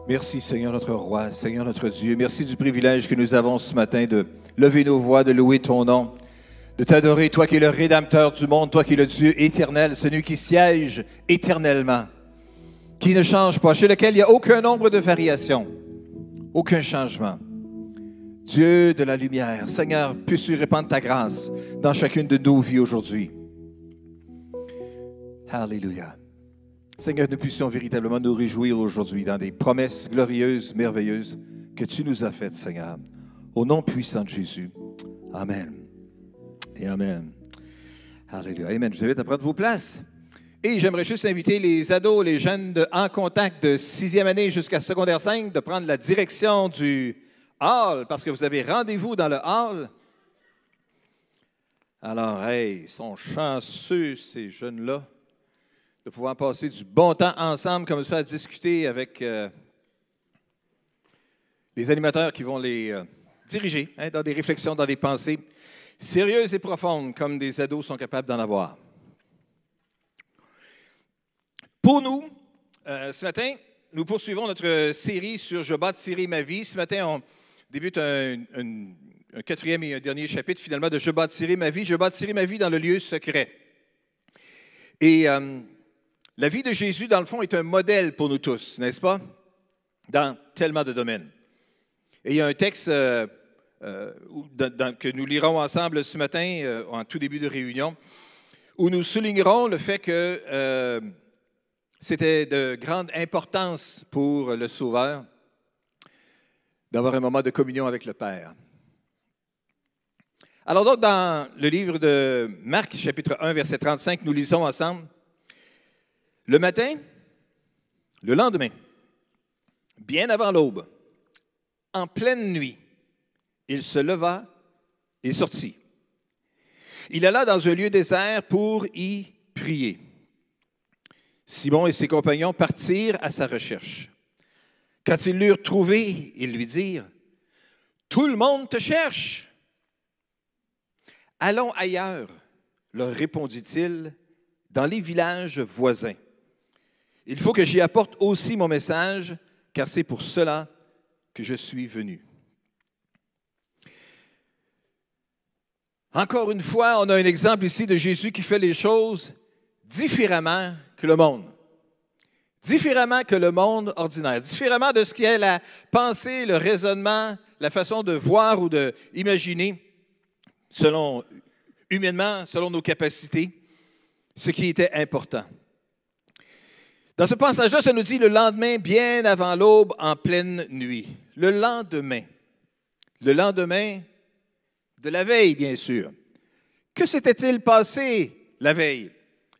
Merci Seigneur notre Roi, Seigneur notre Dieu. Merci du privilège que nous avons ce matin de lever nos voix, de louer ton nom, de t'adorer, toi qui es le Rédempteur du monde, toi qui es le Dieu éternel, celui qui siège éternellement, qui ne change pas, chez lequel il n'y a aucun nombre de variations, aucun changement. Dieu de la lumière, Seigneur, puisses-tu répandre ta grâce dans chacune de nos vies aujourd'hui. Alléluia. Seigneur, nous puissions véritablement nous réjouir aujourd'hui dans des promesses glorieuses, merveilleuses que tu nous as faites, Seigneur. Au nom puissant de Jésus. Amen. Et Amen. Alléluia. Amen. Je vous invite à prendre vos places. Et j'aimerais juste inviter les ados, les jeunes en contact de 6e année jusqu'à secondaire 5 de prendre la direction du hall parce que vous avez rendez-vous dans le hall. Alors, hey, ils sont chanceux, ces jeunes-là, de pouvoir passer du bon temps ensemble comme ça à discuter avec les animateurs qui vont les diriger dans des réflexions, dans des pensées sérieuses et profondes comme des ados sont capables d'en avoir. Pour nous, ce matin, nous poursuivons notre série sur « Je bâtirai ma vie ». Ce matin, on débute un quatrième et un dernier chapitre finalement de « Je bâtirai ma vie ». Je bâtirai ma vie dans le lieu secret. Et la vie de Jésus, dans le fond, est un modèle pour nous tous, n'est-ce pas? Dans tellement de domaines. Et il y a un texte que nous lirons ensemble ce matin, en tout début de réunion, où nous soulignerons le fait que c'était de grande importance pour le Sauveur d'avoir un moment de communion avec le Père. Alors donc, dans le livre de Marc, chapitre 1, verset 35, nous lisons ensemble. Le matin, le lendemain, bien avant l'aube, en pleine nuit, il se leva et sortit. Il alla dans un lieu désert pour y prier. Simon et ses compagnons partirent à sa recherche. Quand ils l'eurent trouvé, ils lui dirent, « Tout le monde te cherche. » « Allons ailleurs, leur répondit-il, dans les villages voisins. Il faut que j'y apporte aussi mon message, car c'est pour cela que je suis venu. » Encore une fois, on a un exemple ici de Jésus qui fait les choses différemment que le monde. Différemment que le monde ordinaire. Différemment de ce qui est la pensée, le raisonnement, la façon de voir ou d'imaginer, humainement, selon nos capacités, ce qui était important. Dans ce passage-là, ça nous dit le lendemain, bien avant l'aube, en pleine nuit. Le lendemain de la veille, bien sûr. Que s'était-il passé la veille?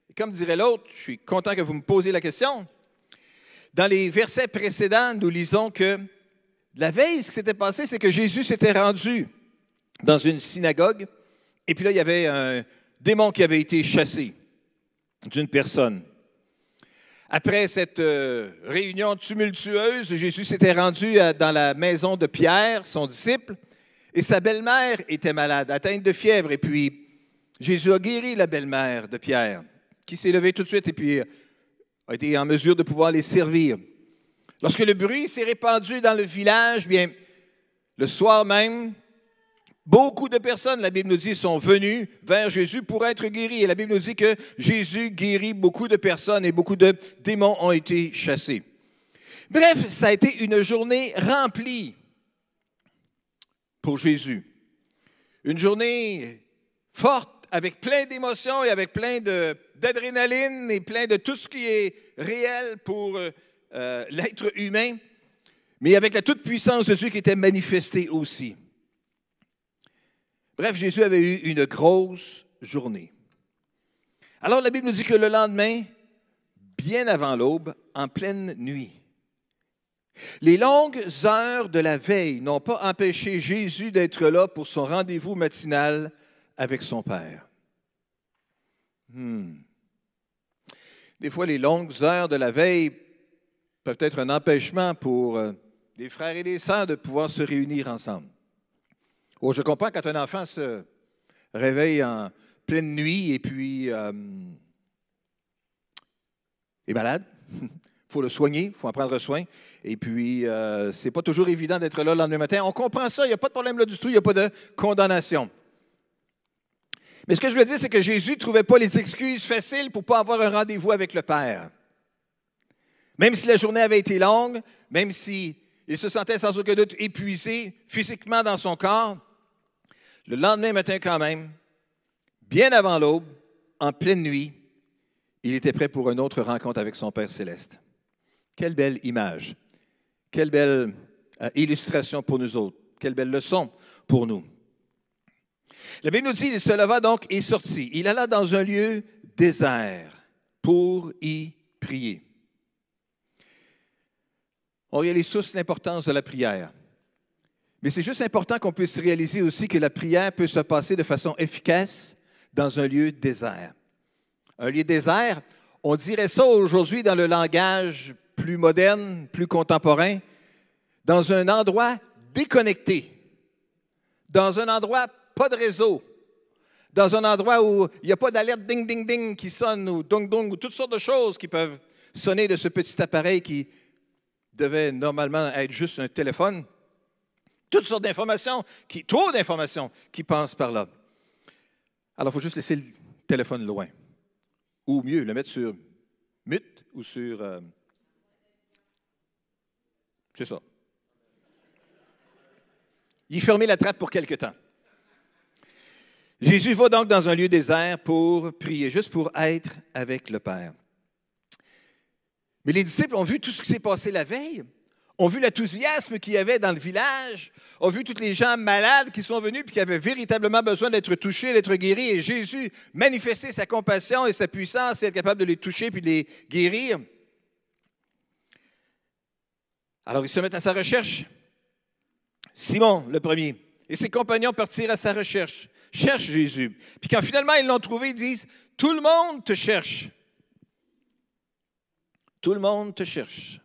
Et comme dirait l'autre, je suis content que vous me posiez la question. Dans les versets précédents, nous lisons que la veille, ce qui s'était passé, c'est que Jésus s'était rendu dans une synagogue, et puis là, il y avait un démon qui avait été chassé d'une personne. Après cette réunion tumultueuse, Jésus s'était rendu dans la maison de Pierre, son disciple, et sa belle-mère était malade, atteinte de fièvre. Et puis, Jésus a guéri la belle-mère de Pierre, qui s'est levée tout de suite et puis a été en mesure de pouvoir les servir. Lorsque le bruit s'est répandu dans le village, bien, le soir même, beaucoup de personnes, la Bible nous dit, sont venues vers Jésus pour être guéries. Et la Bible nous dit que Jésus guérit beaucoup de personnes et beaucoup de démons ont été chassés. Bref, ça a été une journée remplie pour Jésus. Une journée forte, avec plein d'émotions et avec plein d'adrénaline et plein de tout ce qui est réel pour l'être humain, mais avec la toute-puissance de Dieu qui était manifestée aussi. Bref, Jésus avait eu une grosse journée. Alors, la Bible nous dit que le lendemain, bien avant l'aube, en pleine nuit, les longues heures de la veille n'ont pas empêché Jésus d'être là pour son rendez-vous matinal avec son Père. Des fois, les longues heures de la veille peuvent être un empêchement pour des frères et des sœurs de pouvoir se réunir ensemble. Oh, je comprends quand un enfant se réveille en pleine nuit et puis est malade Il faut le soigner, il faut en prendre soin. Et puis, ce n'est pas toujours évident d'être là le lendemain matin. On comprend ça, il n'y a pas de problème là du tout, il n'y a pas de condamnation. Mais ce que je veux dire, c'est que Jésus ne trouvait pas les excuses faciles pour ne pas avoir un rendez-vous avec le Père. Même si la journée avait été longue, même s'il se sentait sans aucun doute épuisé physiquement dans son corps, le lendemain matin quand même, bien avant l'aube, en pleine nuit, il était prêt pour une autre rencontre avec son Père céleste. Quelle belle image, quelle belle illustration pour nous autres, quelle belle leçon pour nous. La Bible nous dit, il se leva donc et sortit. Il alla dans un lieu désert pour y prier. On réalise tous l'importance de la prière. Mais c'est juste important qu'on puisse réaliser aussi que la prière peut se passer de façon efficace dans un lieu désert. Un lieu désert, on dirait ça aujourd'hui dans le langage plus moderne, plus contemporain, dans un endroit déconnecté, dans un endroit pas de réseau, dans un endroit où il n'y a pas d'alerte ding-ding-ding qui sonne ou dong-dong ou toutes sortes de choses qui peuvent sonner de ce petit appareil qui devait normalement être juste un téléphone. Toutes sortes d'informations, trop d'informations qui passent par là. Alors, il faut juste laisser le téléphone loin. Ou mieux, le mettre sur mute ou sur... c'est ça. Y fermer la trappe pour quelque temps. Jésus va donc dans un lieu désert pour prier, juste pour être avec le Père. Mais les disciples ont vu tout ce qui s'est passé la veille, ont vu l'enthousiasme qu'il y avait dans le village, ont vu tous les gens malades qui sont venus et qui avaient véritablement besoin d'être touchés, d'être guéris. Et Jésus manifestait sa compassion et sa puissance et être capable de les toucher puis de les guérir. Alors ils se mettent à sa recherche. Simon, le premier, et ses compagnons partirent à sa recherche, cherchent Jésus. Puis quand finalement ils l'ont trouvé, ils disent, « Tout le monde te cherche. » Tout le monde te cherche.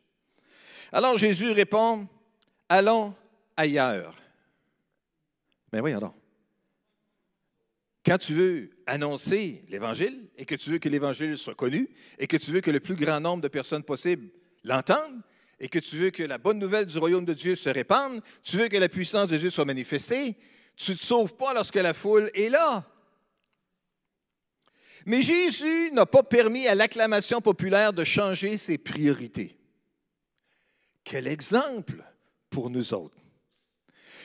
Alors Jésus répond, « Allons ailleurs. » Mais voyons donc. Quand tu veux annoncer l'Évangile et que tu veux que l'Évangile soit connu et que tu veux que le plus grand nombre de personnes possible l'entendent et que tu veux que la bonne nouvelle du royaume de Dieu se répande, tu veux que la puissance de Dieu soit manifestée, tu ne te sauves pas lorsque la foule est là. Mais Jésus n'a pas permis à l'acclamation populaire de changer ses priorités. Quel exemple pour nous autres!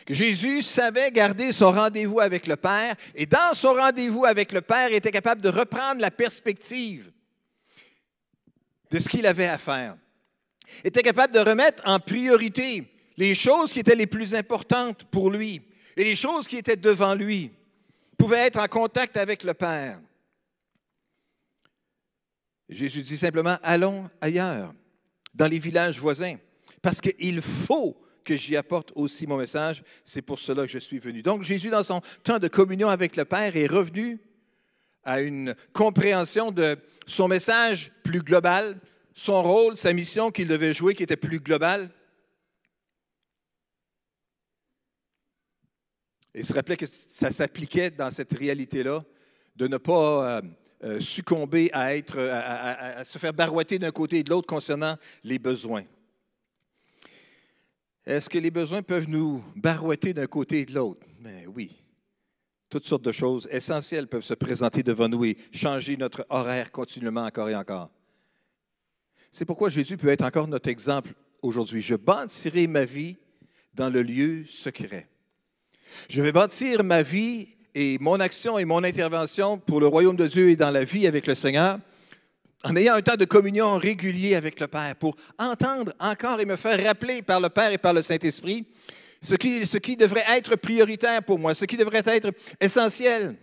Que Jésus savait garder son rendez-vous avec le Père et dans son rendez-vous avec le Père, il était capable de reprendre la perspective de ce qu'il avait à faire. Il était capable de remettre en priorité les choses qui étaient les plus importantes pour lui et les choses qui étaient devant lui. Il pouvait être en contact avec le Père. Jésus dit simplement, allons ailleurs, dans les villages voisins, parce qu'il faut que j'y apporte aussi mon message. C'est pour cela que je suis venu. Donc, Jésus, dans son temps de communion avec le Père, est revenu à une compréhension de son message plus global, son rôle, sa mission qu'il devait jouer, qui était plus globale. Et il se rappelait que ça s'appliquait dans cette réalité-là, de ne pas succomber à se faire barouetter d'un côté et de l'autre concernant les besoins. Est-ce que les besoins peuvent nous barouetter d'un côté et de l'autre? Mais oui. Toutes sortes de choses essentielles peuvent se présenter devant nous et changer notre horaire continuellement encore et encore. C'est pourquoi Jésus peut être encore notre exemple aujourd'hui. Je bâtirai ma vie dans le lieu secret. Je vais bâtir ma vie et mon action et mon intervention pour le royaume de Dieu et dans la vie avec le Seigneur en ayant un temps de communion régulier avec le Père pour entendre encore et me faire rappeler par le Père et par le Saint-Esprit ce qui devrait être prioritaire pour moi, ce qui devrait être essentiel.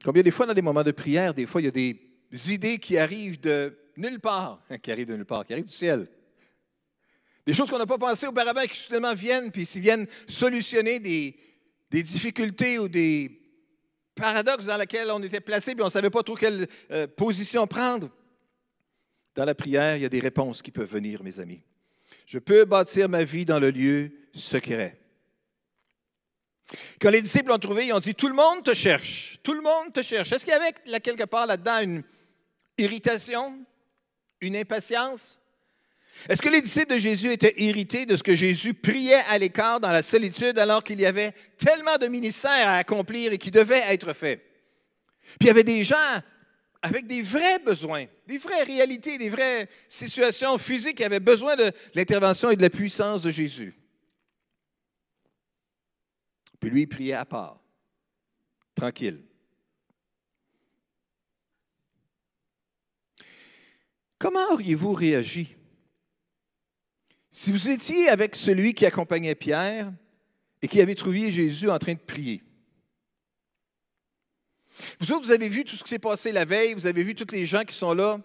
Combien des fois dans des moments de prière, des fois il y a des idées qui arrivent de nulle part, qui arrivent du ciel. Des choses qu'on n'a pas pensées auparavant qui soudainement viennent, puis s'ils viennent solutionner des difficultés ou des paradoxes dans lesquels on était placé, puis on ne savait pas trop quelle position prendre. Dans la prière, il y a des réponses qui peuvent venir, mes amis. Je peux bâtir ma vie dans le lieu secret. Quand les disciples l'ont trouvé, ils ont dit « Tout le monde te cherche. Tout le monde te cherche. » Est-ce qu'il y avait quelque part là-dedans une irritation, Une impatience? Est-ce que les disciples de Jésus étaient irrités de ce que Jésus priait à l'écart dans la solitude alors qu'il y avait tellement de ministères à accomplir et qui devaient être faits? Puis il y avait des gens avec des vrais besoins, des vraies réalités, des vraies situations physiques qui avaient besoin de l'intervention et de la puissance de Jésus. Puis lui, il priait à part, tranquille. Comment auriez-vous réagi si vous étiez avec celui qui accompagnait Pierre et qui avait trouvé Jésus en train de prier? Vous autres, vous avez vu tout ce qui s'est passé la veille, vous avez vu tous les gens qui sont là.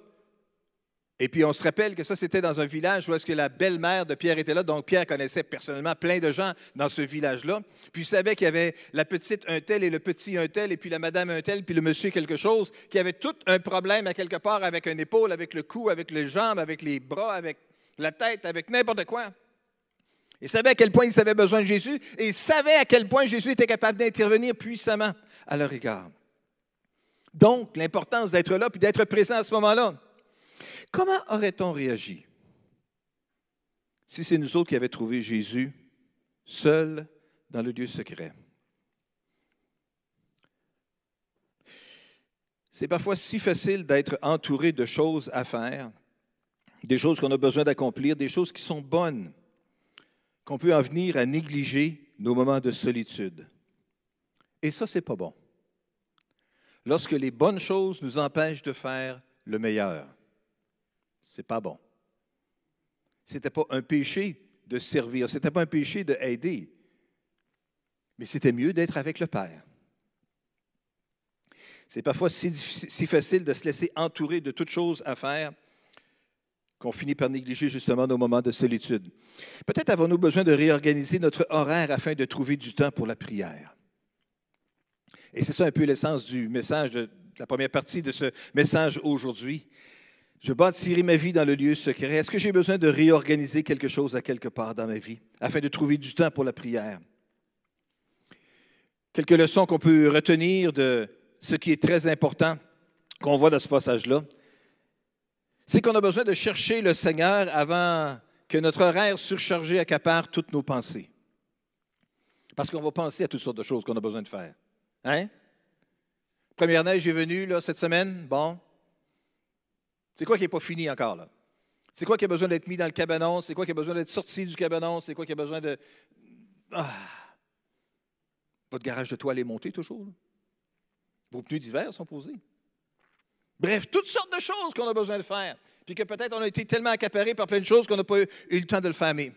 Et puis, on se rappelle que ça, c'était dans un village où est-ce que la belle-mère de Pierre était là. Donc, Pierre connaissait personnellement plein de gens dans ce village-là. Puis, il savait qu'il y avait la petite un tel et le petit un tel, et puis la madame un tel, puis le monsieur quelque chose, qui avait tout un problème à quelque part avec une épaule, avec le cou, avec les jambes, avec les bras, avec la tête, avec n'importe quoi. Il savait à quel point ils avaient besoin de Jésus, et il savait à quel point Jésus était capable d'intervenir puissamment à leur égard. Donc, l'importance d'être là, puis d'être présent à ce moment-là. Comment aurait-on réagi si c'est nous autres qui avions trouvé Jésus seul dans le lieu secret? C'est parfois si facile d'être entouré de choses à faire, des choses qu'on a besoin d'accomplir, des choses qui sont bonnes, qu'on peut en venir à négliger nos moments de solitude. Et ça, c'est pas bon. Lorsque les bonnes choses nous empêchent de faire le meilleur, c'est pas bon. C'était pas un péché de servir, c'était pas un péché d'aider, mais c'était mieux d'être avec le Père. C'est parfois si facile de se laisser entourer de toutes choses à faire qu'on finit par négliger justement nos moments de solitude. Peut-être avons-nous besoin de réorganiser notre horaire afin de trouver du temps pour la prière. Et c'est ça un peu l'essence du message, de la première partie de ce message aujourd'hui. Je bâtirai ma vie dans le lieu secret. Est-ce que j'ai besoin de réorganiser quelque chose à quelque part dans ma vie afin de trouver du temps pour la prière? Quelques leçons qu'on peut retenir de ce qui est très important qu'on voit dans ce passage-là, c'est qu'on a besoin de chercher le Seigneur avant que notre horaire surchargé accapare toutes nos pensées. Parce qu'on va penser à toutes sortes de choses qu'on a besoin de faire. Hein? Première neige est venue là, cette semaine. Bon. C'est quoi qui n'est pas fini encore, là? C'est quoi qui a besoin d'être mis dans le cabanon? C'est quoi qui a besoin d'être sorti du cabanon? C'est quoi qui a besoin de... Votre garage de toile est monté toujours, là? Vos pneus d'hiver sont posés. Bref, toutes sortes de choses qu'on a besoin de faire. Puis que peut-être on a été tellement accaparés par plein de choses qu'on n'a pas eu le temps de le faire. Mais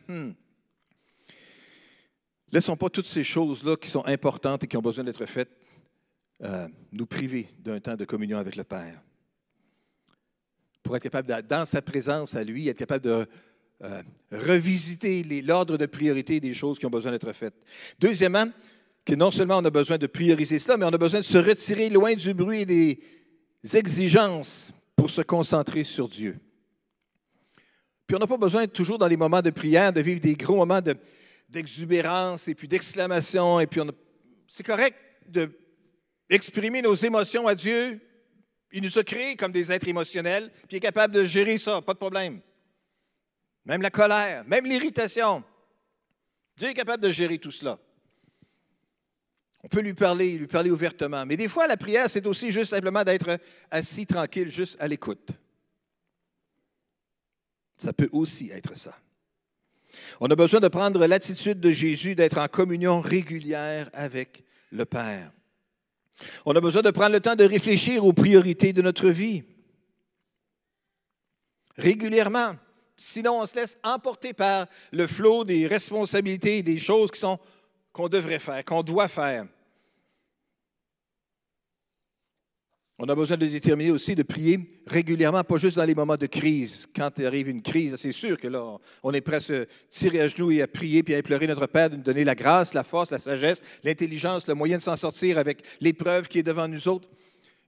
laissons pas toutes ces choses-là qui sont importantes et qui ont besoin d'être faites nous priver d'un temps de communion avec le Père. Pour être capable, dans sa présence à lui, être capable de revisiter l'ordre de priorité des choses qui ont besoin d'être faites. Deuxièmement, que non seulement on a besoin de prioriser cela, mais on a besoin de se retirer loin du bruit et des exigences pour se concentrer sur Dieu. Puis on n'a pas besoin toujours dans les moments de prière de vivre des gros moments d'exubérance et puis d'exclamation. Et puis c'est correct d'exprimer nos émotions à Dieu. Il nous a créés comme des êtres émotionnels, puis il est capable de gérer ça, pas de problème. Même la colère, même l'irritation. Dieu est capable de gérer tout cela. On peut lui parler ouvertement. Mais des fois, la prière, c'est aussi juste simplement d'être assis tranquille, juste à l'écoute. Ça peut aussi être ça. On a besoin de prendre l'attitude de Jésus, d'être en communion régulière avec le Père. On a besoin de prendre le temps de réfléchir aux priorités de notre vie. Régulièrement. Sinon, on se laisse emporter par le flot des responsabilités et des choses qu'on devrait faire, qu'on doit faire. On a besoin de déterminer aussi de prier régulièrement, pas juste dans les moments de crise. Quand il arrive une crise, c'est sûr que là, on est prêt à se tirer à genoux et à prier puis à implorer notre Père de nous donner la grâce, la force, la sagesse, l'intelligence, le moyen de s'en sortir avec l'épreuve qui est devant nous autres.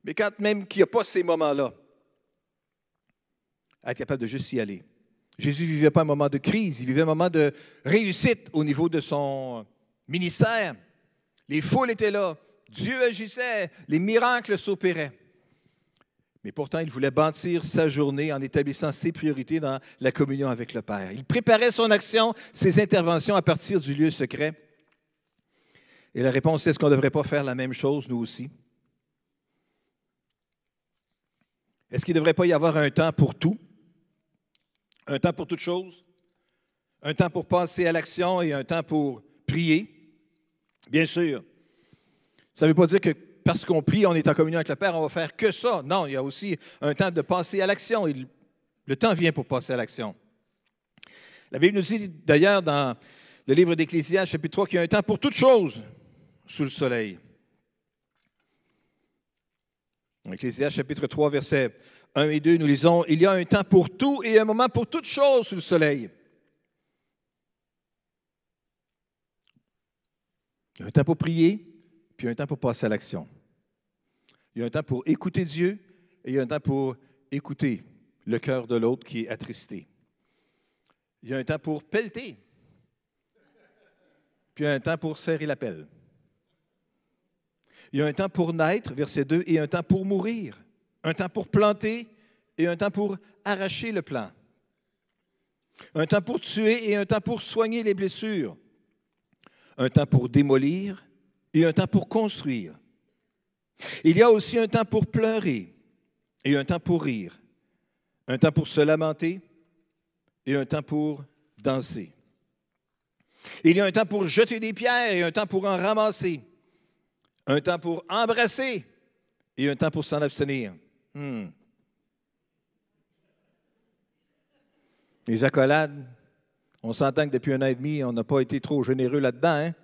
Mais quand même qu'il n'y a pas ces moments-là, être capable de juste y aller. Jésus ne vivait pas un moment de crise, il vivait un moment de réussite au niveau de son ministère. Les foules étaient là, Dieu agissait, les miracles s'opéraient. Mais pourtant, il voulait bâtir sa journée en établissant ses priorités dans la communion avec le Père. Il préparait son action, ses interventions à partir du lieu secret. Et la réponse, c'est est-ce qu'on ne devrait pas faire la même chose, nous aussi? Est-ce qu'il ne devrait pas y avoir un temps pour tout? Un temps pour toute chose? Un temps pour passer à l'action et un temps pour prier? Bien sûr. Ça ne veut pas dire que parce qu'on prie, on est en communion avec le Père, on va faire que ça. Non, il y a aussi un temps de passer à l'action. Le temps vient pour passer à l'action. La Bible nous dit d'ailleurs dans le livre d'Ecclésiaste, chapitre 3, qu'il y a un temps pour toute chose sous le soleil. Dans Ecclésiaste, chapitre 3, versets 1 et 2, nous lisons « Il y a un temps pour tout et un moment pour toute chose sous le soleil. » Il y a un temps pour prier, puis il y a un temps pour passer à l'action. Il y a un temps pour écouter Dieu et il y a un temps pour écouter le cœur de l'autre qui est attristé. Il y a un temps pour pelleter, puis il y a un temps pour serrer la pelle. Il y a un temps pour naître, verset 2, et un temps pour mourir. Un temps pour planter et un temps pour arracher le plant. Un temps pour tuer et un temps pour soigner les blessures. Un temps pour démolir et un temps pour construire. Il y a aussi un temps pour pleurer et un temps pour rire. Un temps pour se lamenter et un temps pour danser. Il y a un temps pour jeter des pierres et un temps pour en ramasser. Un temps pour embrasser et un temps pour s'en abstenir. Les accolades, on s'entend que depuis 1 an et demi, on n'a pas été trop généreux là-dedans. Hein?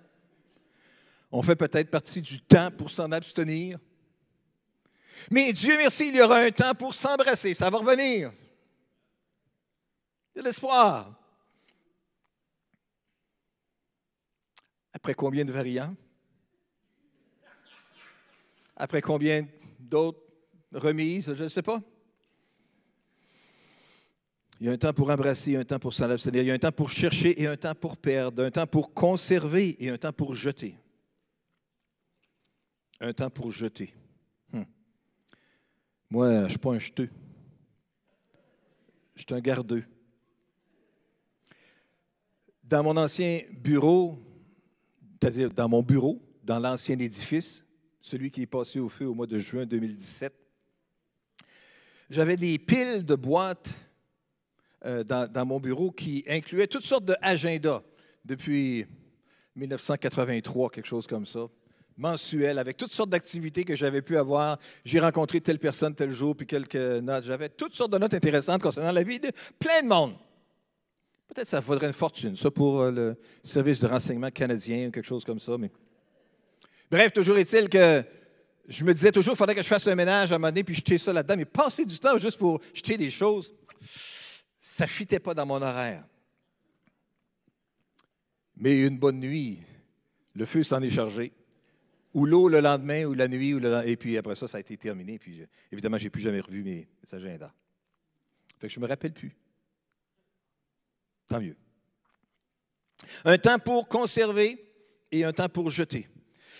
On fait peut-être partie du temps pour s'en abstenir. Mais Dieu merci, il y aura un temps pour s'embrasser. Ça va revenir. Il y a de l'espoir. Après combien de variants? Après combien d'autres remises? Je ne sais pas. Il y a un temps pour embrasser, un temps pour s'en abstenir. Il y a un temps pour chercher et un temps pour perdre. Un temps pour conserver et un temps pour jeter. Un temps pour jeter. Moi, je ne suis pas un jeteux. Je suis un gardeux. Dans mon ancien bureau, c'est-à-dire dans mon bureau, dans l'ancien édifice, celui qui est passé au feu au mois de juin 2017, j'avais des piles de boîtes dans mon bureau qui incluaient toutes sortes d'agendas depuis 1983, quelque chose comme ça, mensuel, avec toutes sortes d'activités que j'avais pu avoir. J'ai rencontré telle personne tel jour, puis quelques notes. J'avais toutes sortes de notes intéressantes concernant la vie de plein de monde. Peut-être que ça vaudrait une fortune, ça, pour le service de renseignement canadien ou quelque chose comme ça. Mais... Bref, toujours est-il que je me disais toujours qu'il fallait que je fasse un ménage à un moment donné, puis jeter ça là-dedans. Mais passer du temps juste pour jeter des choses, ça ne fitait pas dans mon horaire. Mais une bonne nuit, le feu s'en est chargé. Ou l'eau le lendemain, ou la nuit, et puis après ça, ça a été terminé. Puis évidemment, je n'ai plus jamais revu mes agendas. Fait que je ne me rappelle plus. Tant mieux. Un temps pour conserver et un temps pour jeter.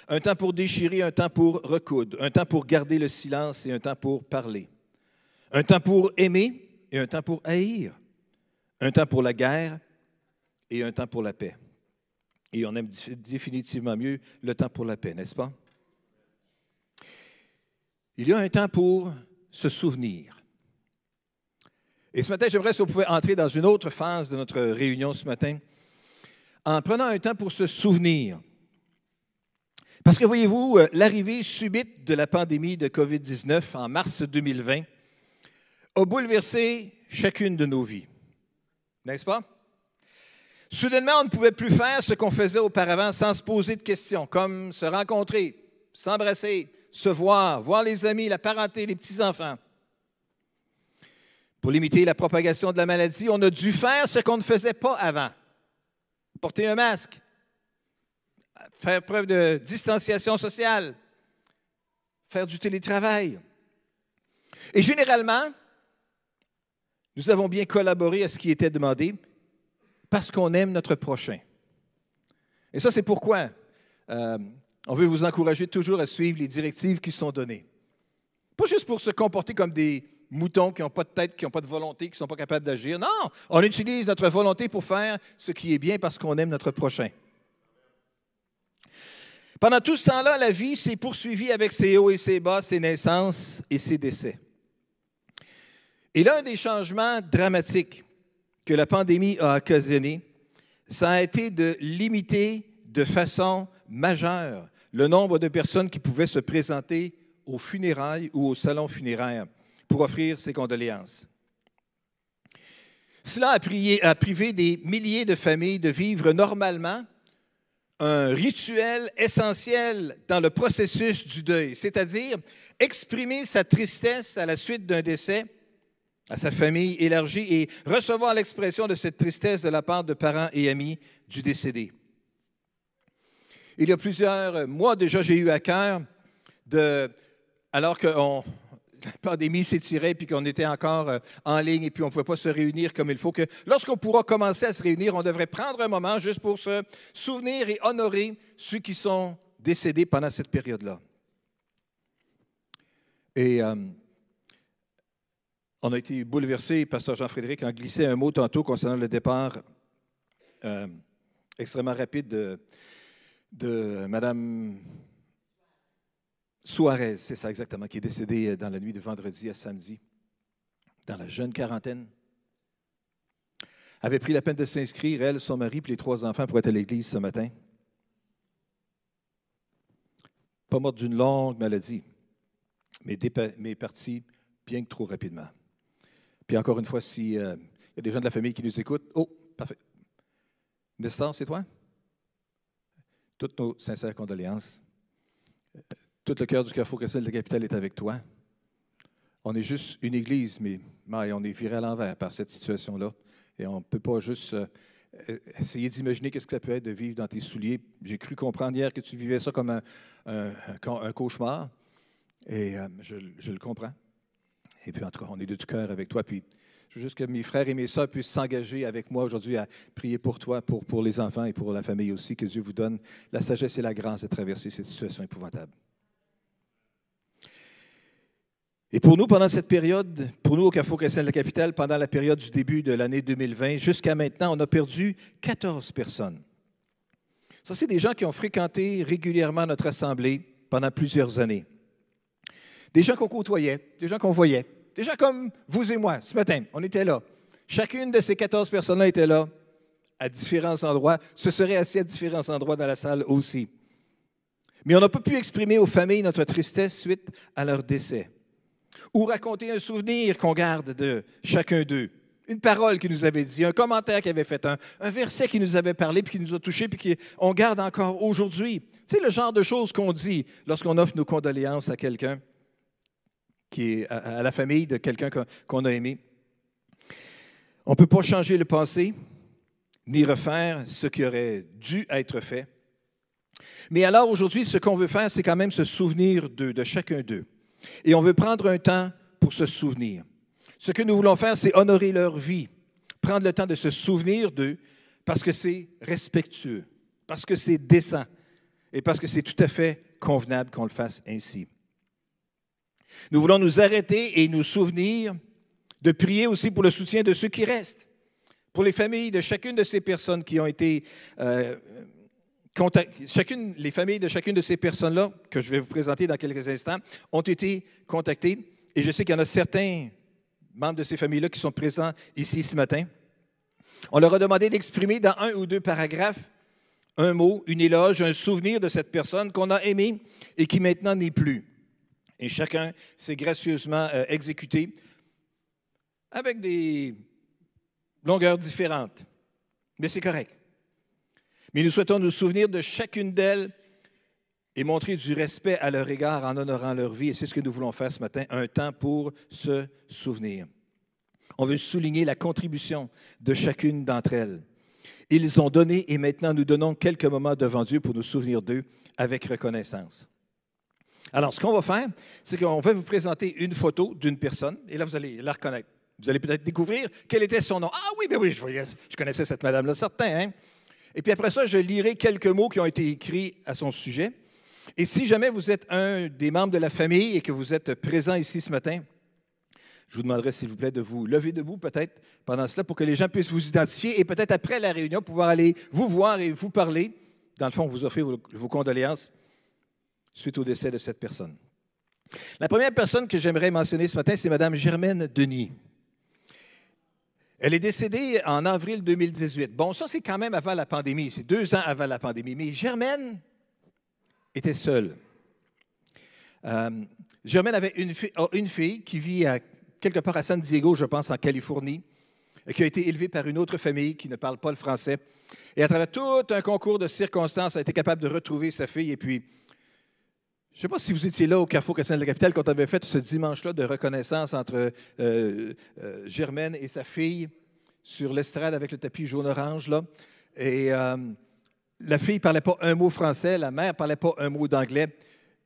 Un temps pour déchirer, un temps pour recoudre. Un temps pour garder le silence et un temps pour parler. Un temps pour aimer et un temps pour haïr. Un temps pour la guerre et un temps pour la paix. Et on aime définitivement mieux le temps pour la paix, n'est-ce pas? Il y a un temps pour se souvenir. Et ce matin, j'aimerais si vous pouvez entrer dans une autre phase de notre réunion ce matin, en prenant un temps pour se souvenir. Parce que voyez-vous, l'arrivée subite de la pandémie de COVID-19 en mars 2020 a bouleversé chacune de nos vies, n'est-ce pas? Soudainement, on ne pouvait plus faire ce qu'on faisait auparavant sans se poser de questions, comme se rencontrer, s'embrasser, se voir, voir les amis, la parenté, les petits-enfants. Pour limiter la propagation de la maladie, on a dû faire ce qu'on ne faisait pas avant. Porter un masque, faire preuve de distanciation sociale, faire du télétravail. Et généralement, nous avons bien collaboré à ce qui était demandé parce qu'on aime notre prochain. Et ça, c'est pourquoi on veut vous encourager toujours à suivre les directives qui sont données. Pas juste pour se comporter comme des moutons qui n'ont pas de tête, qui n'ont pas de volonté, qui ne sont pas capables d'agir. Non, on utilise notre volonté pour faire ce qui est bien parce qu'on aime notre prochain. Pendant tout ce temps-là, la vie s'est poursuivie avec ses hauts et ses bas, ses naissances et ses décès. Et l'un des changements dramatiques que la pandémie a occasionné, ça a été de limiter de façon majeure le nombre de personnes qui pouvaient se présenter aux funérailles ou au salon funéraire pour offrir ses condoléances. Cela a privé des milliers de familles de vivre normalement un rituel essentiel dans le processus du deuil, c'est-à-dire exprimer sa tristesse à la suite d'un décès à sa famille élargie et recevoir l'expression de cette tristesse de la part de parents et amis du décédé. Il y a plusieurs mois déjà, j'ai eu à cœur, alors que la pandémie s'étirait et qu'on était encore en ligne et puis on ne pouvait pas se réunir comme il faut, que lorsqu'on pourra commencer à se réunir, on devrait prendre un moment juste pour se souvenir et honorer ceux qui sont décédés pendant cette période-là. Et on a été bouleversés, Pasteur Jean-Frédéric en glissait un mot tantôt concernant le départ extrêmement rapide de Mme Suarez, c'est ça exactement, qui est décédée dans la nuit de vendredi à samedi, dans la jeune quarantaine. Avait pris la peine de s'inscrire, elle, son mari, puis les 3 enfants pour être à l'église ce matin. Pas morte d'une longue maladie, mais partie bien que trop rapidement. Puis encore une fois, s'il y a des gens de la famille qui nous écoutent, oh, parfait. Nestor, c'est toi? Toutes nos sincères condoléances. Tout le cœur du Carrefour chrétien de la capitale est avec toi. On est juste une église, mais on est viré à l'envers par cette situation-là. Et on ne peut pas juste essayer d'imaginer qu'est-ce que ça peut être de vivre dans tes souliers. J'ai cru comprendre hier que tu vivais ça comme un cauchemar. Et je le comprends. Et puis, en tout cas, on est de tout cœur avec toi. Puis, je veux juste que mes frères et mes sœurs puissent s'engager avec moi aujourd'hui à prier pour toi, pour les enfants et pour la famille aussi. Que Dieu vous donne la sagesse et la grâce de traverser cette situation épouvantable. Et pour nous, pendant cette période, pour nous au Carrefour chrétien de la capitale, pendant la période du début de l'année 2020, jusqu'à maintenant, on a perdu 14 personnes. Ça, c'est des gens qui ont fréquenté régulièrement notre assemblée pendant plusieurs années. Des gens qu'on côtoyait, des gens qu'on voyait, des gens comme vous et moi, ce matin, on était là. Chacune de ces 14 personnes-là était là, à différents endroits, se seraient assis à différents endroits dans la salle aussi. Mais on n'a pas pu exprimer aux familles notre tristesse suite à leur décès, ou raconter un souvenir qu'on garde de chacun d'eux, une parole qu'il nous avait dit, un commentaire qu'il avait fait, un verset qui nous avait parlé, puis qui nous a touchés, puis qu'on garde encore aujourd'hui. Tu sais, le genre de choses qu'on dit lorsqu'on offre nos condoléances à quelqu'un, qui est à la famille de quelqu'un qu'on a aimé. On ne peut pas changer le passé, ni refaire ce qui aurait dû être fait. Mais alors, aujourd'hui, ce qu'on veut faire, c'est quand même se souvenir de chacun d'eux. Et on veut prendre un temps pour se souvenir. Ce que nous voulons faire, c'est honorer leur vie, prendre le temps de se souvenir d'eux, parce que c'est respectueux, parce que c'est décent, et parce que c'est tout à fait convenable qu'on le fasse ainsi. Nous voulons nous arrêter et nous souvenir de prier aussi pour le soutien de ceux qui restent, pour les familles de chacune de ces personnes qui ont été les familles de chacune de ces personnes-là, que je vais vous présenter dans quelques instants, ont été contactées. Et je sais qu'il y en a certains membres de ces familles-là qui sont présents ici ce matin. On leur a demandé d'exprimer dans 1 ou 2 paragraphes un mot, une éloge, un souvenir de cette personne qu'on a aimée et qui maintenant n'est plus. Et chacun s'est gracieusement exécuté avec des longueurs différentes. Mais c'est correct. Mais nous souhaitons nous souvenir de chacune d'elles et montrer du respect à leur égard en honorant leur vie. Et c'est ce que nous voulons faire ce matin, un temps pour se souvenir. On veut souligner la contribution de chacune d'entre elles. Ils ont donné et maintenant nous donnons quelques moments devant Dieu pour nous souvenir d'eux avec reconnaissance. Alors, ce qu'on va faire, c'est qu'on va vous présenter une photo d'une personne, et là, vous allez la reconnaître. Vous allez peut-être découvrir quel était son nom. Ah oui, ben oui, je connaissais cette madame-là, certain. Hein? Et puis après ça, je lirai quelques mots qui ont été écrits à son sujet. Et si jamais vous êtes un des membres de la famille et que vous êtes présent ici ce matin, je vous demanderai, s'il vous plaît, de vous lever debout peut-être pendant cela pour que les gens puissent vous identifier et peut-être après la réunion, pouvoir aller vous voir et vous parler. Dans le fond, vous offrir vos condoléances suite au décès de cette personne. La première personne que j'aimerais mentionner ce matin, c'est Mme Germaine Denis. Elle est décédée en avril 2018. Bon, ça, c'est quand même avant la pandémie. C'est 2 ans avant la pandémie. Mais Germaine était seule. Germaine avait une fille qui vit quelque part à San Diego, je pense, en Californie, qui a été élevée par une autre famille qui ne parle pas le français. Et à travers tout un concours de circonstances, elle a été capable de retrouver sa fille. Et puis, je ne sais pas si vous étiez là au Carrefour Chrétien de la Capitale quand on avait fait ce dimanche-là de reconnaissance entre Germaine et sa fille sur l'estrade avec le tapis jaune-orange. Là. Et la fille ne parlait pas un mot français, la mère ne parlait pas un mot d'anglais,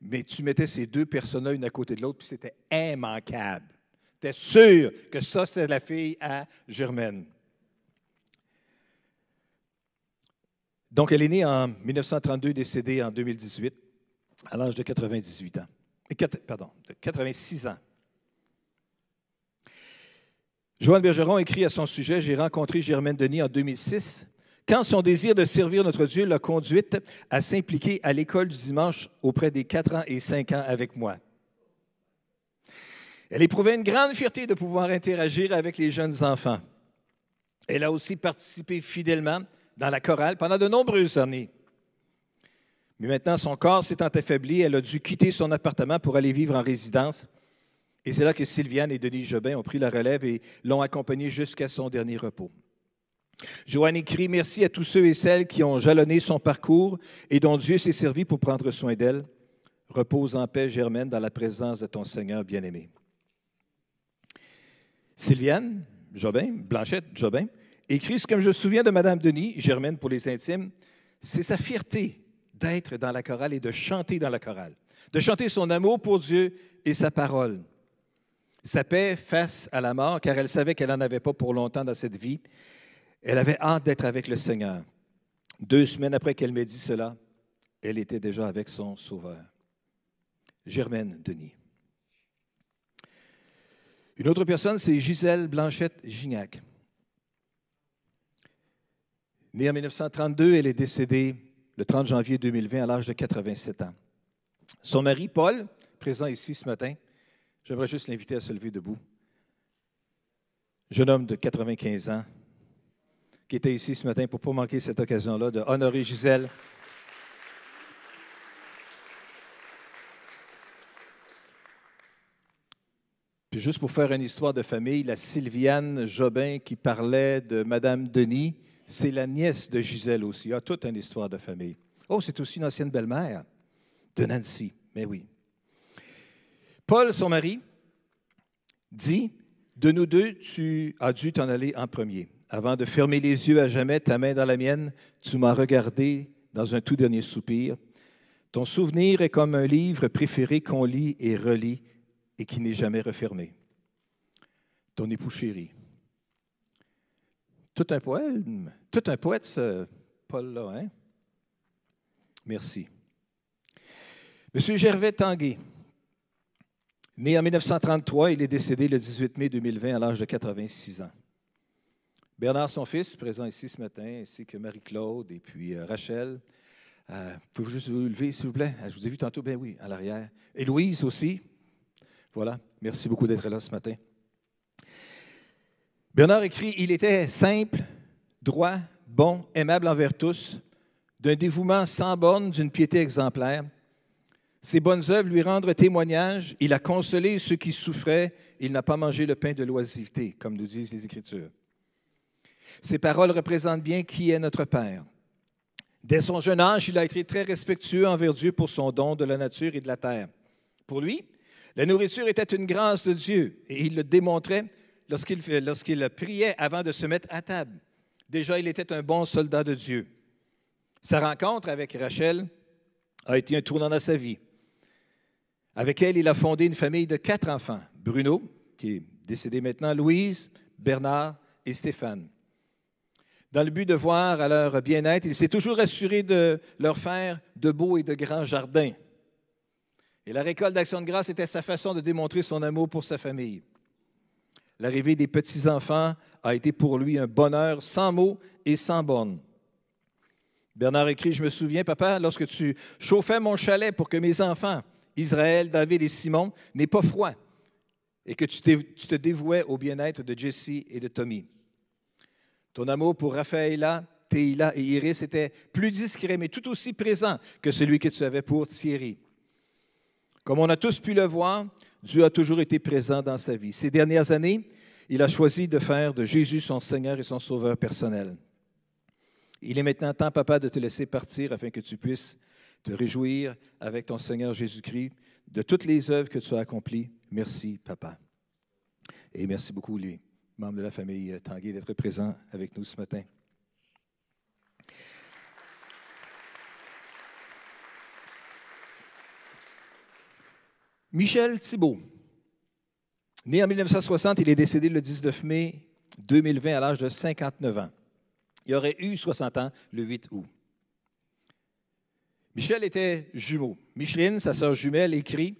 mais tu mettais ces 2 personnes-là une à côté de l'autre, puis c'était immanquable. Tu es sûr que ça, c'est la fille à Germaine. Donc, elle est née en 1932, décédée en 2018, à l'âge de 98 ans. De 86 ans. Joanne Bergeron écrit à son sujet, « J'ai rencontré Germaine Denis en 2006, quand son désir de servir notre Dieu l'a conduite à s'impliquer à l'école du dimanche auprès des 4 ans et 5 ans avec moi. Elle éprouvait une grande fierté de pouvoir interagir avec les jeunes enfants. Elle a aussi participé fidèlement dans la chorale pendant de nombreuses années. Mais maintenant, son corps s'étant affaibli, elle a dû quitter son appartement pour aller vivre en résidence. Et c'est là que Sylviane et Denis Jobin ont pris la relève et l'ont accompagnée jusqu'à son dernier repos. Joanne écrit « Merci à tous ceux et celles qui ont jalonné son parcours et dont Dieu s'est servi pour prendre soin d'elle. Repose en paix, Germaine, dans la présence de ton Seigneur bien-aimé. » Sylviane Jobin, Blanchette Jobin, écrit « Ce que je me souviens de Mme Denis, Germaine pour les intimes, c'est sa fierté d'être dans la chorale et de chanter dans la chorale, de chanter son amour pour Dieu et sa parole. Sa paix face à la mort, car elle savait qu'elle n'en avait pas pour longtemps dans cette vie. Elle avait hâte d'être avec le Seigneur. 2 semaines après qu'elle m'ait dit cela, elle était déjà avec son Sauveur. » Germaine Denis. Une autre personne, c'est Gisèle Blanchette-Gignac. Née en 1932, elle est décédée le 30 janvier 2020 à l'âge de 87 ans. Son mari, Paul, présent ici ce matin, j'aimerais juste l'inviter à se lever debout. Jeune homme de 95 ans, qui était ici ce matin pour ne pas manquer cette occasion-là de honorer Gisèle. Puis juste pour faire une histoire de famille, la Sylviane Jobin qui parlait de Mme Denis, c'est la nièce de Gisèle aussi. Il y a toute une histoire de famille. Oh, c'est aussi une ancienne belle-mère de Nancy. Mais oui. Paul, son mari, dit, « De nous 2, tu as dû t'en aller en premier. Avant de fermer les yeux à jamais, ta main dans la mienne, tu m'as regardé dans un tout dernier soupir. Ton souvenir est comme un livre préféré qu'on lit et relit et qui n'est jamais refermé. Ton époux chéri. » Tout un poète, ce Paul-là, hein? Merci. Monsieur Gervais Tanguay, né en 1933, il est décédé le 18 mai 2020 à l'âge de 86 ans. Bernard, son fils, présent ici ce matin, ainsi que Marie-Claude et puis Rachel. Pouvez-vous juste vous lever, s'il vous plaît? Je vous ai vu tantôt, ben oui, à l'arrière. Et Louise aussi. Voilà, merci beaucoup d'être là ce matin. Bernard écrit « Il était simple, droit, bon, aimable envers tous, d'un dévouement sans borne, d'une piété exemplaire. Ses bonnes œuvres lui rendent témoignage. Il a consolé ceux qui souffraient. Il n'a pas mangé le pain de l'oisiveté, comme nous disent les Écritures. Ces paroles représentent bien qui est notre Père. Dès son jeune âge, il a été très respectueux envers Dieu pour son don de la nature et de la terre. Pour lui, la nourriture était une grâce de Dieu et il le démontrait lorsqu'il priait avant de se mettre à table. Déjà, il était un bon soldat de Dieu. Sa rencontre avec Rachel a été un tournant dans sa vie. Avec elle, il a fondé une famille de 4 enfants. Bruno, qui est décédé maintenant, Louise, Bernard et Stéphane. Dans le but de voir à leur bien-être, il s'est toujours assuré de leur faire de beaux et de grands jardins. Et la récolte d'Action de grâce était sa façon de démontrer son amour pour sa famille. L'arrivée des petits-enfants a été pour lui un bonheur sans mots et sans bornes. Bernard écrit, « Je me souviens, papa, lorsque tu chauffais mon chalet pour que mes enfants, Israël, David et Simon, n'aient pas froid, et que tu te dévouais au bien-être de Jessie et de Tommy. Ton amour pour Raphaëla, Théila et Iris était plus discret, mais tout aussi présent que celui que tu avais pour Thierry. Comme on a tous pu le voir, Dieu a toujours été présent dans sa vie. Ces dernières années, il a choisi de faire de Jésus son Seigneur et son Sauveur personnel. Il est maintenant temps, papa, de te laisser partir afin que tu puisses te réjouir avec ton Seigneur Jésus-Christ de toutes les œuvres que tu as accomplies. Merci, papa. Et merci beaucoup, les membres de la famille Tanguay, d'être présents avec nous ce matin. Michel Thibault, né en 1960, il est décédé le 19 mai 2020 à l'âge de 59 ans. Il aurait eu 60 ans le 8 août. Michel était jumeau. Micheline, sa sœur jumelle, écrit,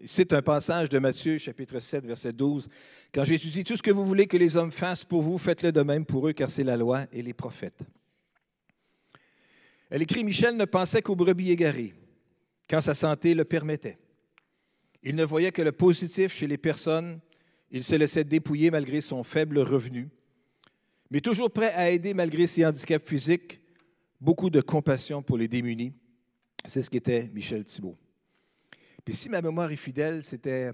c'est un passage de Matthieu, chapitre 7, verset 12, « Quand Jésus dit, tout ce que vous voulez que les hommes fassent pour vous, faites-le de même pour eux, car c'est la loi et les prophètes. » Elle écrit, « Michel ne pensait qu'aux brebis égarées, quand sa santé le permettait. Il ne voyait que le positif chez les personnes. Il se laissait dépouiller malgré son faible revenu. Mais toujours prêt à aider malgré ses handicaps physiques, beaucoup de compassion pour les démunis. » C'est ce qu'était Michel Thibault. Puis si ma mémoire est fidèle, c'était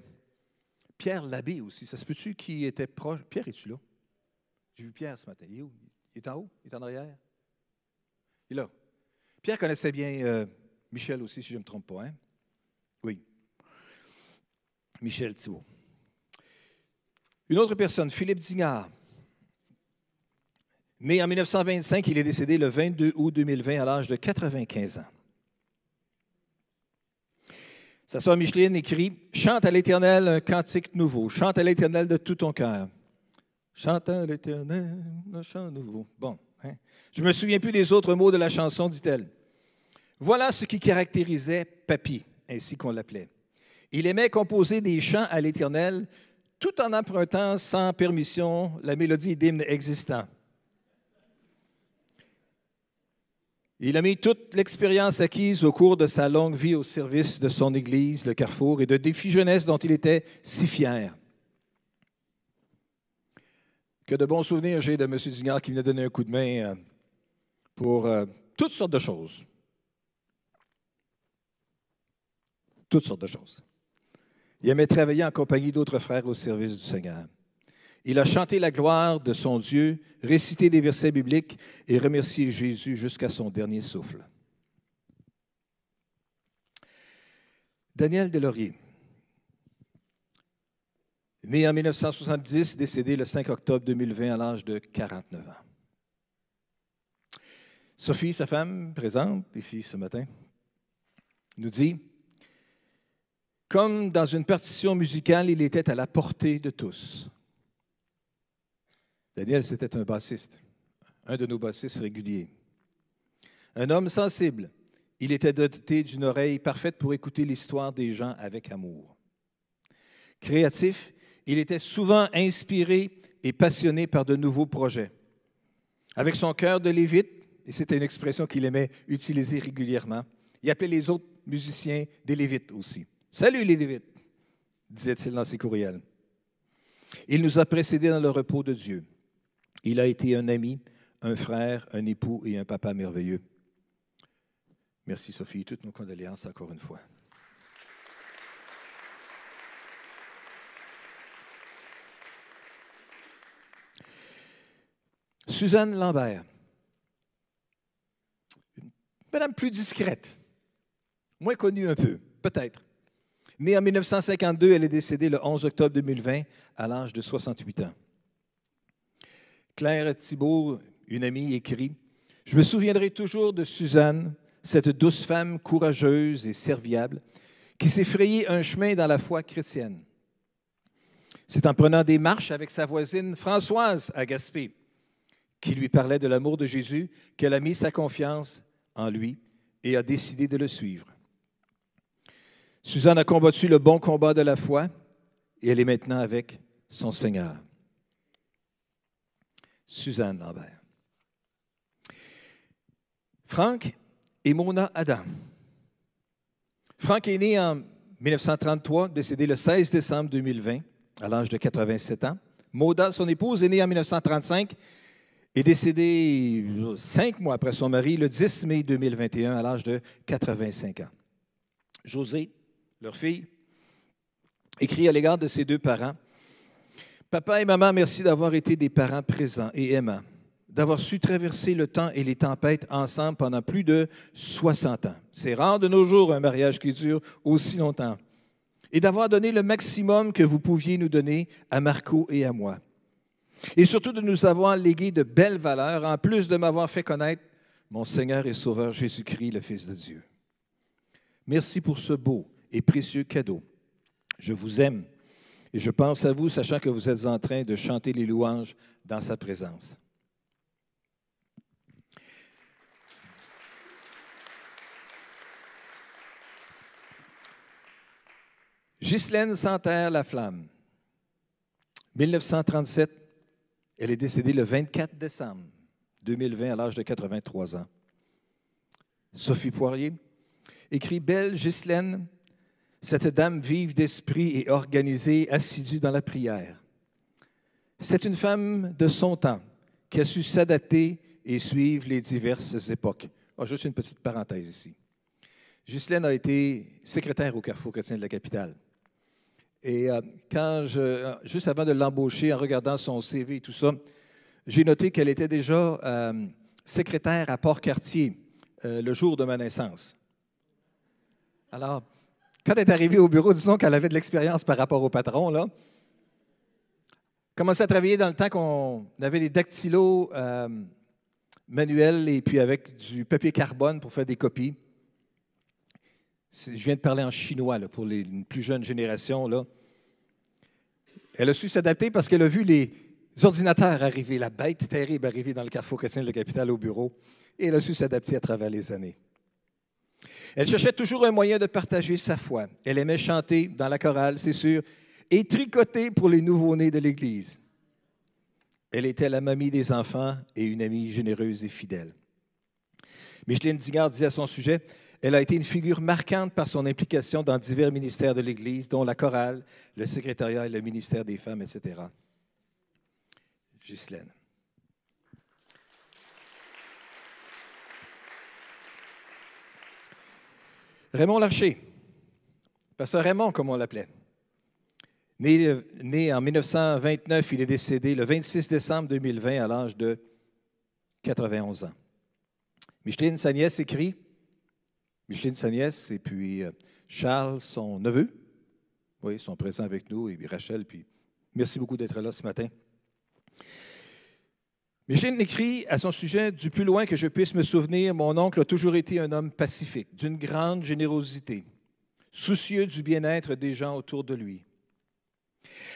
Pierre Labbé aussi. Ça se peut-tu qui était proche? Pierre, es-tu là? J'ai vu Pierre ce matin. Il est où? Il est en haut? Il est en arrière? Il est là. Pierre connaissait bien Michel aussi, si je ne me trompe pas. Hein? Oui. Michel Thibault. Une autre personne, Philippe Dignard. Né en 1925, il est décédé le 22 août 2020 à l'âge de 95 ans. Sa sœur Micheline écrit « Chante à l'Éternel un cantique nouveau. Chante à l'Éternel de tout ton cœur. Chante à l'Éternel un chant nouveau. » Bon, hein? Je ne me souviens plus des autres mots de la chanson, dit-elle. Voilà ce qui caractérisait Papy, ainsi qu'on l'appelait. Il aimait composer des chants à l'Éternel tout en empruntant sans permission la mélodie d'hymnes existants. Il a mis toute l'expérience acquise au cours de sa longue vie au service de son Église, le Carrefour, et de défis jeunesse dont il était si fier. Que de bons souvenirs j'ai de M. Dignard qui venait donner un coup de main pour toutes sortes de choses. Toutes sortes de choses. Il aimait travailler en compagnie d'autres frères au service du Seigneur. Il a chanté la gloire de son Dieu, récité des versets bibliques et remercié Jésus jusqu'à son dernier souffle. Daniel Delaurier, né en 1970, décédé le 5 octobre 2020 à l'âge de 49 ans. Sophie, sa femme, présente ici ce matin, nous dit « Comme dans une partition musicale, il était à la portée de tous. » Daniel, c'était un bassiste, un de nos bassistes réguliers. Un homme sensible, il était doté d'une oreille parfaite pour écouter l'histoire des gens avec amour. Créatif, il était souvent inspiré et passionné par de nouveaux projets. Avec son cœur de lévite, et c'était une expression qu'il aimait utiliser régulièrement, il appelait les autres musiciens des lévites aussi. « Salut les lévites », disait-il dans ses courriels. Il nous a précédés dans le repos de Dieu. Il a été un ami, un frère, un époux et un papa merveilleux. Merci Sophie, toutes nos condoléances encore une fois. Suzanne Lambert, une madame plus discrète, moins connue un peu, peut-être. Née en 1952, elle est décédée le 11 octobre 2020 à l'âge de 68 ans. Claire Thibault, une amie, écrit « Je me souviendrai toujours de Suzanne, cette douce femme courageuse et serviable qui s'est frayé un chemin dans la foi chrétienne. C'est en prenant des marches avec sa voisine Françoise à Gaspé, qui lui parlait de l'amour de Jésus, qu'elle a mis sa confiance en lui et a décidé de le suivre. Suzanne a combattu le bon combat de la foi et elle est maintenant avec son Seigneur. Suzanne Lambert. Franck et Mona Adam. Franck est né en 1933, décédé le 16 décembre 2020, à l'âge de 87 ans. Mona, son épouse, est née en 1935 et décédée 5 mois après son mari, le 10 mai 2021, à l'âge de 85 ans. José, leur fille, écrit à l'égard de ses deux parents. « Papa et maman, merci d'avoir été des parents présents et aimants, d'avoir su traverser le temps et les tempêtes ensemble pendant plus de 60 ans. C'est rare de nos jours un mariage qui dure aussi longtemps. Et d'avoir donné le maximum que vous pouviez nous donner à Marco et à moi. Et surtout de nous avoir légué de belles valeurs, en plus de m'avoir fait connaître mon Seigneur et Sauveur Jésus-Christ, le Fils de Dieu. Merci pour ce beau et précieux cadeau. Je vous aime et je pense à vous, sachant que vous êtes en train de chanter les louanges dans sa présence. » Ghislaine Santerre-Laflamme, 1937, elle est décédée le 24 décembre 2020 à l'âge de 83 ans. Sophie Poirier écrit « Belle Ghislaine, cette dame vive d'esprit et organisée, assidue dans la prière. C'est une femme de son temps qui a su s'adapter et suivre les diverses époques. » Juste une petite parenthèse ici. Ghislaine a été secrétaire au Carrefour chrétien de la capitale. Et juste avant de l'embaucher, en regardant son CV et tout ça, j'ai noté qu'elle était déjà secrétaire à Port-Cartier le jour de ma naissance. Alors, quand elle est arrivée au bureau, disons qu'elle avait de l'expérience par rapport au patron, là. Commençait à travailler dans le temps qu'on avait des dactylos manuels et puis avec du papier carbone pour faire des copies. Je viens de parler en chinois là, pour les plus jeunes générations. Là. Elle a su s'adapter parce qu'elle a vu les ordinateurs arriver, la bête terrible arriver dans le Carrefour chrétien de la capitale au bureau, et elle a su s'adapter à travers les années. Elle cherchait toujours un moyen de partager sa foi. Elle aimait chanter dans la chorale, c'est sûr, et tricoter pour les nouveau-nés de l'Église. Elle était la mamie des enfants et une amie généreuse et fidèle. Micheline Digard disait à son sujet, elle a été une figure marquante par son implication dans divers ministères de l'Église, dont la chorale, le secrétariat et le ministère des femmes, etc. Ghislaine. Raymond Larcher, pasteur Raymond, comme on l'appelait. Né en 1929, il est décédé le 26 décembre 2020 à l'âge de 91 ans. Micheline, sa nièce, écrit. Micheline, sa nièce, et puis Charles, son neveu. Oui, ils sont présents avec nous, et puis Rachel, puis merci beaucoup d'être là ce matin. Micheline écrit à son sujet, « Du plus loin que je puisse me souvenir, mon oncle a toujours été un homme pacifique, d'une grande générosité, soucieux du bien-être des gens autour de lui.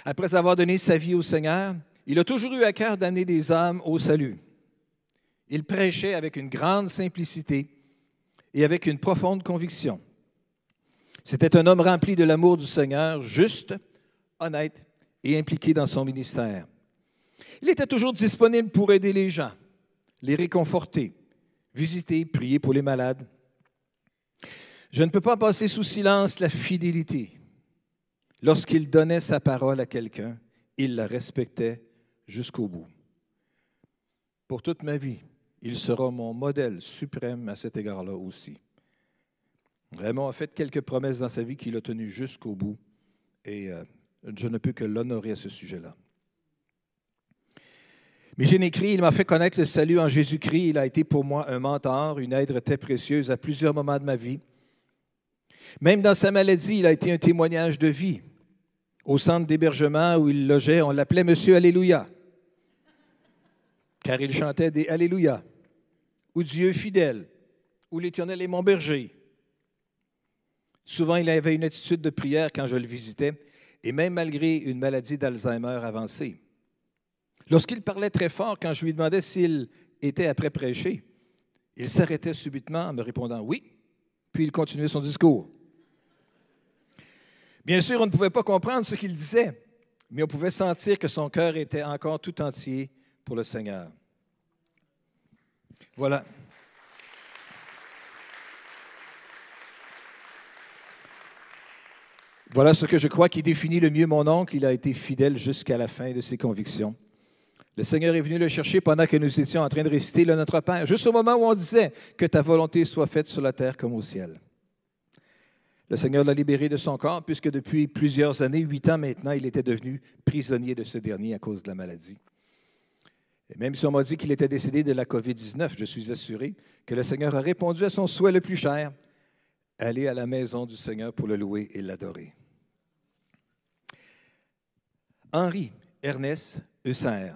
Après avoir donné sa vie au Seigneur, il a toujours eu à cœur d'amener des âmes au salut. Il prêchait avec une grande simplicité et avec une profonde conviction. C'était un homme rempli de l'amour du Seigneur, juste, honnête et impliqué dans son ministère. Il était toujours disponible pour aider les gens, les réconforter, visiter, prier pour les malades. Je ne peux pas passer sous silence la fidélité. Lorsqu'il donnait sa parole à quelqu'un, il la respectait jusqu'au bout. Pour toute ma vie, il sera mon modèle suprême à cet égard-là aussi. Raymond a fait quelques promesses dans sa vie qu'il a tenues jusqu'au bout et je ne peux que l'honorer à ce sujet-là. Micheline écrit, « Il m'a fait connaître le salut en Jésus-Christ. Il a été pour moi un mentor, une aide très précieuse à plusieurs moments de ma vie. Même dans sa maladie, il a été un témoignage de vie. Au centre d'hébergement où il logeait, on l'appelait Monsieur Alléluia, car il chantait des Alléluia, ou Dieu fidèle, ou l'Éternel est mon berger. Souvent, il avait une attitude de prière quand je le visitais, et même malgré une maladie d'Alzheimer avancée. Lorsqu'il parlait très fort, quand je lui demandais s'il était après prêcher, il s'arrêtait subitement en me répondant « oui », puis il continuait son discours. Bien sûr, on ne pouvait pas comprendre ce qu'il disait, mais on pouvait sentir que son cœur était encore tout entier pour le Seigneur. Voilà. Voilà ce que je crois qui définit le mieux mon oncle. Il a été fidèle jusqu'à la fin de ses convictions. Le Seigneur est venu le chercher pendant que nous étions en train de réciter le Notre Père, juste au moment où on disait « Que ta volonté soit faite sur la terre comme au ciel ». Le Seigneur l'a libéré de son corps, puisque depuis plusieurs années, 8 ans maintenant, il était devenu prisonnier de ce dernier à cause de la maladie. Et même si on m'a dit qu'il était décédé de la COVID-19, je suis assuré que le Seigneur a répondu à son souhait le plus cher, aller à la maison du Seigneur pour le louer et l'adorer. Henri Ernest Husser,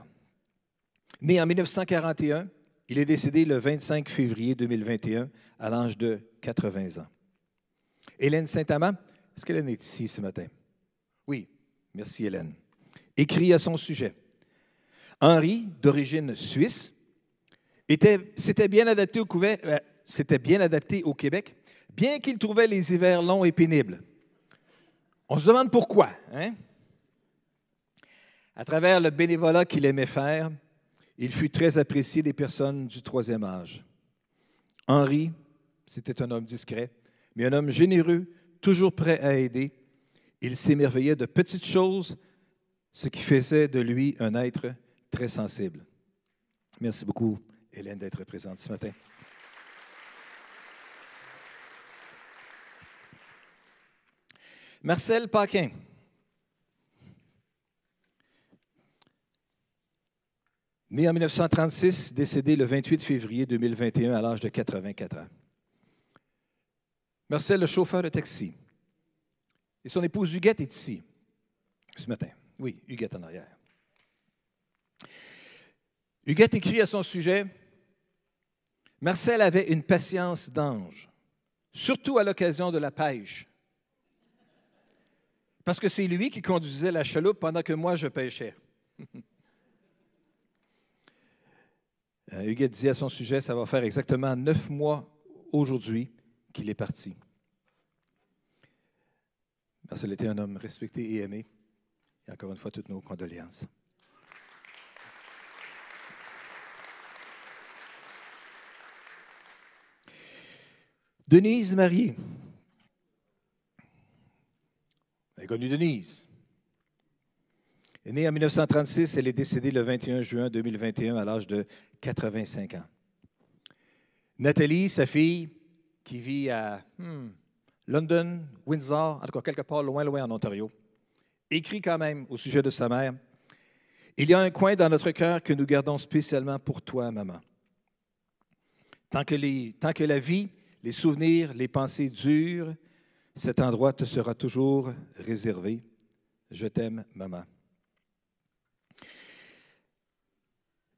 né en 1941, il est décédé le 25 février 2021 à l'âge de 80 ans. Hélène Saint-Amand, est-ce qu'Hélène est ici ce matin? Oui, merci Hélène. Écrit à son sujet. Henri, d'origine suisse, s'était bien adapté au Québec, bien qu'il trouvait les hivers longs et pénibles. On se demande pourquoi, hein? À travers le bénévolat qu'il aimait faire, il fut très apprécié des personnes du troisième âge. Henri, c'était un homme discret, mais un homme généreux, toujours prêt à aider. Il s'émerveillait de petites choses, ce qui faisait de lui un être très sensible. Merci beaucoup, Hélène, d'être présente ce matin. Marcel Paquin. Né en 1936, décédé le 28 février 2021 à l'âge de 84 ans. Marcel, le chauffeur de taxi. Et son épouse Huguette est ici ce matin. Oui, Huguette en arrière. Huguette écrit à son sujet, « Marcel avait une patience d'ange, surtout à l'occasion de la pêche. Parce que c'est lui qui conduisait la chaloupe pendant que moi je pêchais. » Huguette dit à son sujet, ça va faire exactement 9 mois aujourd'hui qu'il est parti. Marcel était un homme respecté et aimé. Et encore une fois, toutes nos condoléances. Denise Marié. Vous avez connu Denise. Elle est née en 1936, elle est décédée le 21 juin 2021 à l'âge de 85 ans. Nathalie, sa fille, qui vit à London, Windsor, en tout cas quelque part loin, loin en Ontario, écrit quand même au sujet de sa mère, « Il y a un coin dans notre cœur que nous gardons spécialement pour toi, maman. Tant que la vie, les souvenirs, les pensées durent, cet endroit te sera toujours réservé. Je t'aime, maman. »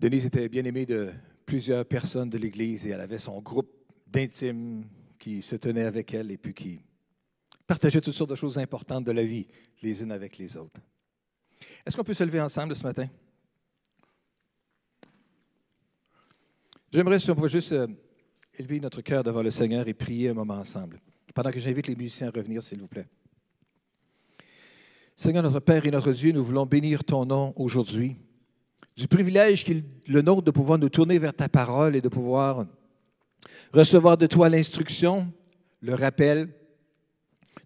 Denise était bien aimée de plusieurs personnes de l'Église et elle avait son groupe d'intimes qui se tenait avec elle et puis qui partageaient toutes sortes de choses importantes de la vie, les unes avec les autres. Est-ce qu'on peut se lever ensemble ce matin? J'aimerais, si on pouvait juste élever notre cœur devant le Seigneur et prier un moment ensemble, pendant que j'invite les musiciens à revenir, s'il vous plaît. Seigneur, notre Père et notre Dieu, nous voulons bénir ton nom aujourd'hui, du privilège qu'il est le nôtre de pouvoir nous tourner vers ta parole et de pouvoir recevoir de toi l'instruction, le rappel,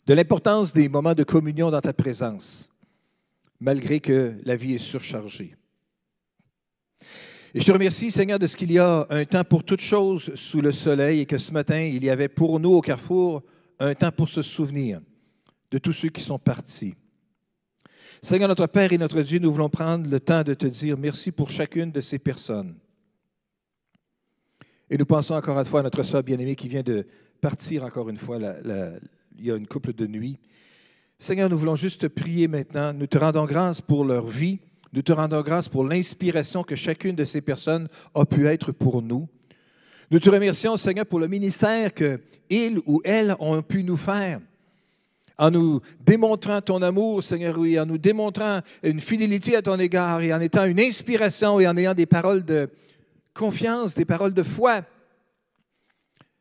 de l'importance des moments de communion dans ta présence, malgré que la vie est surchargée. Et je te remercie, Seigneur, de ce qu'il y a un temps pour toutes choses sous le soleil et que ce matin, il y avait pour nous au Carrefour un temps pour se souvenir de tous ceux qui sont partis. Seigneur, notre Père et notre Dieu, nous voulons prendre le temps de te dire merci pour chacune de ces personnes. Et nous pensons encore une fois à notre sœur bien-aimée qui vient de partir encore une fois il y a une couple de nuits. Seigneur, nous voulons juste te prier maintenant. Nous te rendons grâce pour leur vie. Nous te rendons grâce pour l'inspiration que chacune de ces personnes a pu être pour nous. Nous te remercions, Seigneur, pour le ministère qu'ils ou elles ont pu nous faire. En nous démontrant ton amour, Seigneur, oui, en nous démontrant une fidélité à ton égard et en étant une inspiration et en ayant des paroles de confiance, des paroles de foi,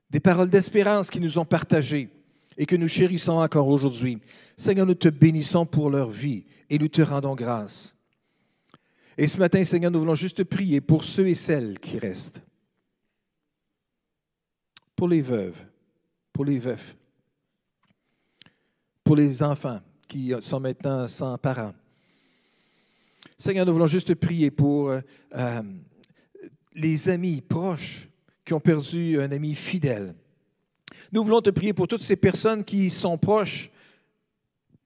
des paroles d'espérance qui nous ont partagées. et que nous chérissons encore aujourd'hui. Seigneur, nous te bénissons pour leur vie et nous te rendons grâce. Et ce matin, Seigneur, nous voulons juste te prier pour ceux et celles qui restent. Pour les veuves, pour les veufs, pour les enfants qui sont maintenant sans parents. Seigneur, nous voulons juste te prier pour les amis proches qui ont perdu un ami fidèle. Nous voulons te prier pour toutes ces personnes qui sont proches,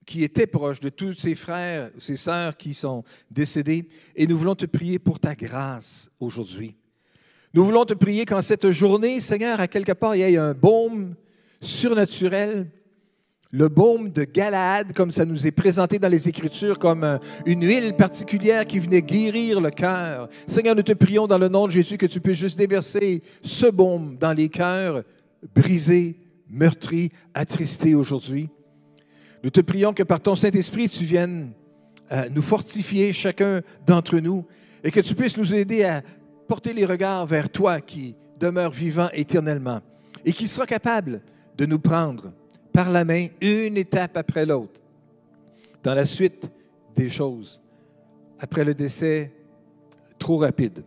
qui étaient proches de tous ces frères, ces sœurs qui sont décédés. Et nous voulons te prier pour ta grâce aujourd'hui. Nous voulons te prier qu'en cette journée, Seigneur, à quelque part, il y ait un baume surnaturel, le baume de Galaad, comme ça nous est présenté dans les Écritures, comme une huile particulière qui venait guérir le cœur. Seigneur, nous te prions dans le nom de Jésus que tu puisses juste déverser ce baume dans les cœurs brisés, meurtris, attristés aujourd'hui. Nous te prions que par ton Saint-Esprit, tu viennes nous fortifier, chacun d'entre nous, et que tu puisses nous aider à porter les regards vers toi qui demeure vivant éternellement et qui sera capable de nous prendre par la main, une étape après l'autre, dans la suite des choses, après le décès trop rapide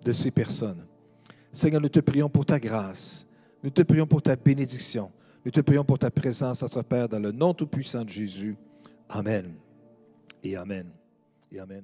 de ces personnes. Seigneur, nous te prions pour ta grâce, nous te prions pour ta bénédiction, nous te prions pour ta présence, notre Père, dans le nom tout-puissant de Jésus. Amen. Et Amen. Et Amen.